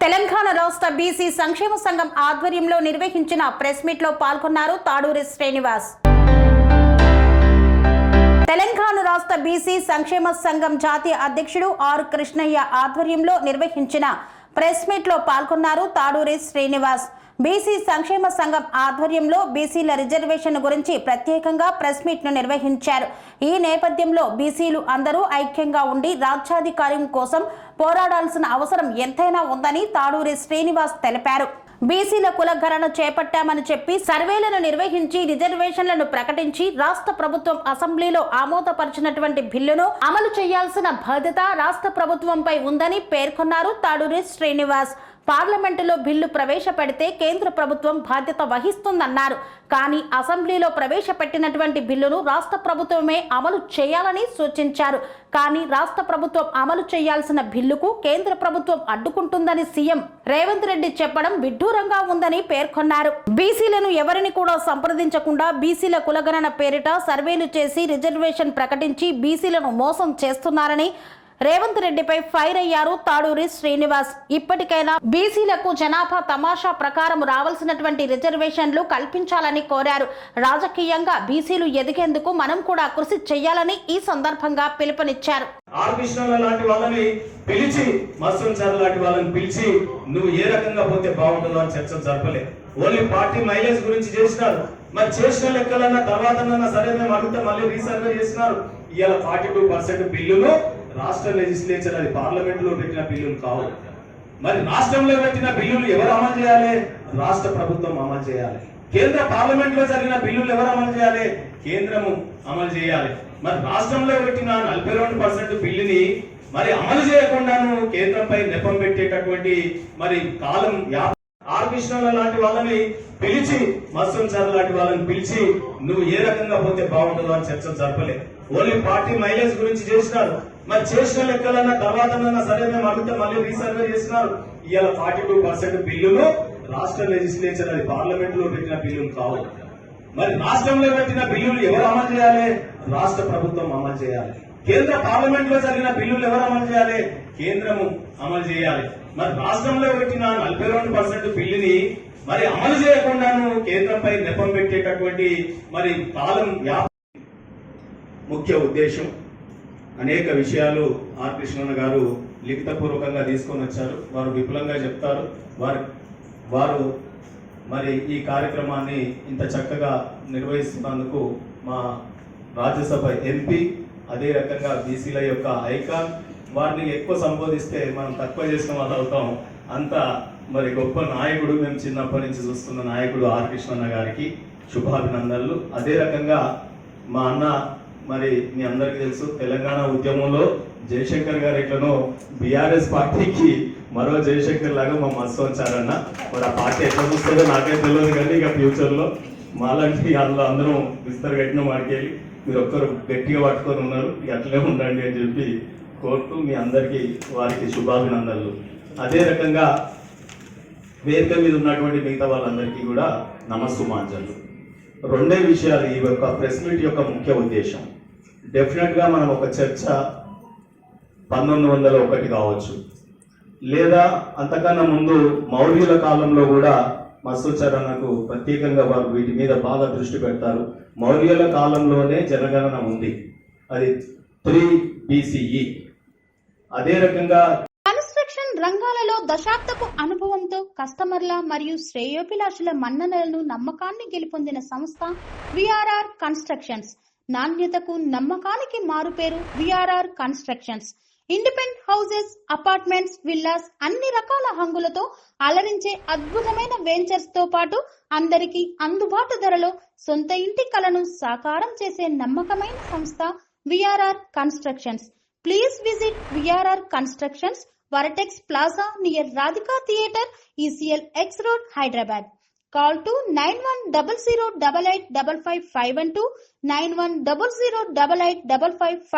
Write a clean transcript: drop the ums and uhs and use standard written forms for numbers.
తెలంగాణ రాష్ట్ర బీసీ సంక్షేమ సంఘం ఆధ్వర్యంలో నిర్వహించిన ప్రెస్ మీట్ లో పాల్గొన్నారు తాడూరి శ్రీనివాస్. తెలంగాణ రాష్ట్ర బీసీ సంక్షేమ సంఘం జాతీయ అధ్యక్షుడు ఆర్ కృష్ణయ్య ఆధ్వర్యంలో నిర్వహించిన ప్రెస్ మీట్ లో పాల్గొన్నారు తాడూరి శ్రీనివాస్. బీసీ సంక్షేమ సంఘం ఆధ్వర్యంలో బీసీల రిజర్వేషన్ గురించి ప్రత్యేకంగా ప్రెస్ మీట్ ను నిర్వహించారు. ఈ నేపథ్యంలో బీసీలు అందరూ ఐక్యంగా ఉండి రాజ్యాధికారం కోసం పోరాడాల్సిన అవసరం ఎంతైనా ఉందని తాడూరి శ్రీనివాస్ తెలిపారు. బీసీల కులగణన చేపట్టామని చెప్పి సర్వేలను నిర్వహించి రిజర్వేషన్లను ప్రకటించి రాష్ట్ర ప్రభుత్వం అసెంబ్లీలో ఆమోదపరిచినటువంటి బిల్లును అమలు చేయాల్సిన బాధ్యత రాష్ట్ర ప్రభుత్వంపై ఉందని పేర్కొన్నారు తాడూరి శ్రీనివాస్. పార్లమెంటులో బిల్లు ప్రవేశపెడితే కేంద్ర ప్రభుత్వం బాధ్యత వహిస్తుందన్నారు. కానీ అసెంబ్లీలో ప్రవేశపెట్టినటువంటి బిల్లును రాష్ట్ర ప్రభుత్వమే అమలు చేయాలని సూచించారు. కానీ రాష్ట్ర ప్రభుత్వం అమలు చేయాల్సిన బిల్లుకు కేంద్ర ప్రభుత్వం అడ్డుకుంటుందని సీఎం రేవంత్ రెడ్డి చెప్పడం విడ్డూరంగా ఉందని పేర్కొన్నారు. బీసీలను ఎవరిని కూడా సంప్రదించకుండా బీసీల కులగణన పేరిట సర్వేలు చేసి రిజర్వేషన్ ప్రకటించి బీసీలను మోసం చేస్తున్నారని రేవంత్ రెడ్డిపై ఫైర్ అయ్యారు తాడూరి శ్రీనివాస్. ఇప్పటికైనా బీసీలకు జనాభా తమాషా ప్రకారం రావాల్సినటువంటి రిజర్వేషన్లు కల్పించాలని కోరారు. రాజకీయంగా బీసీలు ఎదిగేందుకు మనం కూడా కృషి చేయాలని ఈ సందర్భంగా పిలుపునిచ్చారు. నువ్వు ఏ రకంగా పోతే బాగుంటుందో అని చర్చ జరపలే. ఓన్లీ పార్టీ మైలేజ్ గురించి చేసినారు. మరి చేసిన లెక్కలన్నా తర్వాత సరే మేము అడిగితే మళ్ళీ రీసర్వే చేసినారు. ఇవాళ 42% బిల్లులు రాష్ట్ర లెజిస్లేచర్, అది పార్లమెంట్ లో పెట్టిన బిల్లులు కావు. మరి రాష్ట్రంలో పెట్టిన బిల్లులు ఎవరు అమలు చేయాలి? రాష్ట్ర ప్రభుత్వం అమలు చేయాలి. కేంద్ర పార్లమెంట్ లో జరిగిన బిల్లులు ఎవరు అమలు చేయాలి? కేంద్రము అమలు చేయాలి. మరి రాష్ట్రంలో పెట్టిన 42% బిల్లుని మరి అమలు చేయకుండాను కేంద్రంపై నెపం పెట్టేటటువంటి మరి కాలం ఆర్ కృష్ణ లాంటి వాళ్ళని పిలిచి, మత్స్యం సార్ లాంటి వాళ్ళని పిలిచి నువ్వు ఏ రకంగా పోతే బాగుంటుందో అని చర్చ జరపలే. ఓన్లీ పార్టీ మైలేజ్ గురించి చేసినారు. మరి చేసిన లెక్కలన్నా తర్వాత సరే మేము అడిగితే మళ్ళీ రీసర్వే చేసినారు. ఇవాళ 42% బిల్లులు రాష్ట్ర లెజిస్లేచర్, అది పార్లమెంట్ లో పెట్టిన బిల్లులు కావు. మరి రాష్ట్రంలో పెట్టిన బిల్లులు ఎవరు అమలు చేయాలి? రాష్ట్ర ప్రభుత్వం అమలు చేయాలి. కేంద్ర పార్లమెంట్ లో జరిగిన బిల్లులు ఎవరు అమలు చేయాలి? కేంద్రము అమలు చేయాలి. మరి రాష్ట్రంలో పెట్టిన 42% బిల్లుని మరి అమలు చేయకుండాను కేంద్రంపై నెపం పెట్టేటటువంటి మరి కాలం ముఖ్య ఉద్దేశం. అనేక విషయాలు ఆర్ కృష్ణన్న గారు లిఖితపూర్వకంగా తీసుకొని వచ్చారు. వారు విపులంగా చెప్తారు. వారు మరి ఈ కార్యక్రమాన్ని ఇంత చక్కగా నిర్వహిస్తున్నందుకు మా రాజ్యసభ ఎంపీ, అదే రకంగా బీసీల యొక్క ఐకాన్, వారిని ఎక్కువ సంబోధిస్తే మనం తక్కువ చేసిన వాళ్ళు అవుతాం. అంత మరి గొప్ప నాయకుడు, మేము చిన్నప్పటి నుంచి చూస్తున్న నాయకుడు ఆర్ కృష్ణన్న గారికి శుభాభినందనలు. అదే రకంగా మా అన్న, మరి మీ అందరికీ తెలుసు, తెలంగాణ ఉద్యమంలో జయశంకర్ గారు ఎట్లనో బీఆర్ఎస్ పార్టీకి మరో జయశంకర్ లాగా మా మస్తు వచ్చారన్న. మరి ఆ పార్టీ ఎట్లా చూస్తుందో నాకైతే తెలియదు, కానీ ఇక ఫ్యూచర్ లో మాలాంటి అందులో అందరం విస్తర కట్టిన వాడికెళ్ళి మీరు ఒక్కరు గట్టిగా పట్టుకొని ఉన్నారు, అట్లనే ఉండండి అని చెప్పి కోరుతూ మీ అందరికీ వారికి శుభాభినందనలు. అదే రకంగా వేదిక మీద ఉన్నటువంటి మిగతా వాళ్ళందరికీ కూడా నమస్సుమాంజలు. రెండే విషయాలు ఈ యొక్క ప్రెస్ మీట్ యొక్క ముఖ్య ఉద్దేశం. డెఫినెట్ గా మనం ఒక చర్చ 1901 కావచ్చు, లేదా అంతకన్నా ముందు మౌర్యుల కాలంలో కూడా మత్స్యోచ్చరణకు ప్రత్యేకంగా వారు వీటి మీద బాగా దృష్టి పెడతారు. మౌర్యుల కాలంలోనే జనగణన ఉంది, అది 3 BCE. అదే రకంగా కన్స్ట్రక్షన్ రంగాలలో దశాబ్దపు అనుభవంతో కస్టమర్ల మరియు శ్రేయోభిలాషుల మన్ననలను, నమ్మకాన్ని గెలుపొందిన సంస్థ విఆర్ఆర్ కన్స్ట్రక్షన్స్. నాణ్యతకు, నమ్మకానికి మారుపేరు VRR constructions. Independent houses, apartments, villas, అన్ని రకాల హంగులతో అలరించే అద్భుతమైన వెంచర్స్ తో పాటు అందరికీ అందుబాటు ధరలో సొంత ఇంటి కలను సాకారం చేసే నమ్మకమైన సంస్థ VRR constructions. Please visit VRR Constructions, Varatex Plaza near Radhika Theatre, ECL X Road, Hyderabad. Call to 9100885551 91008855.